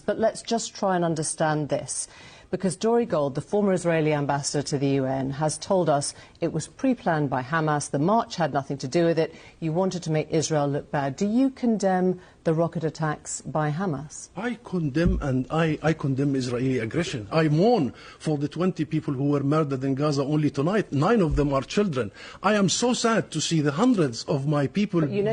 But let's just try and understand this, because Dori Gold, the former Israeli ambassador to the UN, has told us it was pre-planned by Hamas, the march had nothing to do with it, you wanted to make Israel look bad. Do you condemn the rocket attacks by Hamas? I condemn, and I condemn Israeli aggression. I mourn for the 20 people who were murdered in Gaza only tonight. 9 of them are children. I am so sad to see the hundreds of my people but you know,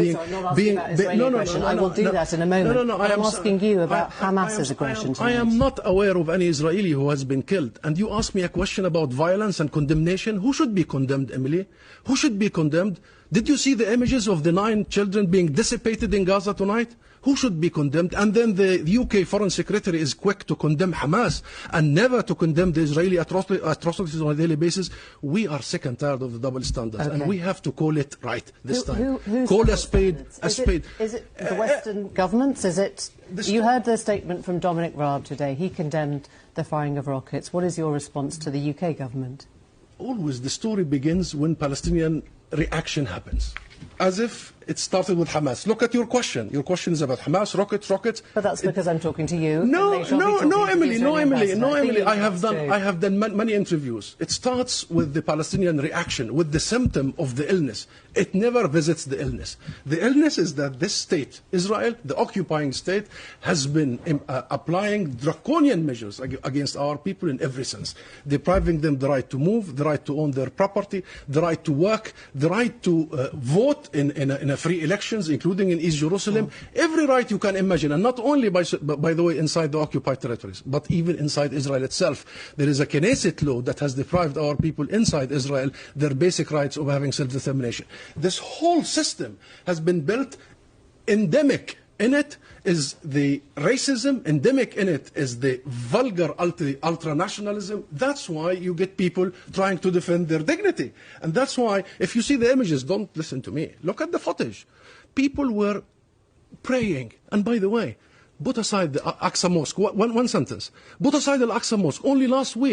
being... So I'm not asking about Israeli aggression. I will do that in a moment. I'm asking you about Hamas's aggression tonight. I am not aware of any Israeli who has been killed. And you ask me a question about violence and condemnation. Who should be condemned, Emily? Who should be condemned? Did you see the images of the 9 children being dissipated in Gaza tonight? Who should be condemned? And then the UK Foreign Secretary is quick to condemn Hamas and never to condemn the Israeli atrocities on a daily basis. We are sick and tired of the double standards, and we have to call it right this time. Call a spade a spade. Is it the Western governments? Is it? You heard the statement from Dominic Raab today. He condemned the firing of rockets. What is your response to the UK government? Always the story begins when Palestinian reaction happens, as if it started with Hamas. Look at your question. Your question is about Hamas, rockets. But that's because I'm talking to you. No, Emily. I have done many interviews. It starts with the Palestinian reaction, with the symptom of the illness. It never visits the illness. The illness is that this state, Israel, the occupying state, has been applying draconian measures against our people in every sense, depriving them the right to move, the right to own their property, the right to work, the right to vote in a free elections, including in East Jerusalem, every right you can imagine, and not only, by the way, inside the occupied territories, but even inside Israel itself. There is a Knesset law that has deprived our people inside Israel their basic rights of having self-determination. This whole system has been built. Endemic in it is the racism, endemic in it is the vulgar ultranationalism. That's why you get people trying to defend their dignity. And that's why, if you see the images, don't listen to me, look at the footage. People were praying. And by the way, put aside the Aqsa Mosque, one sentence. Put aside the Aqsa Mosque. Only last week,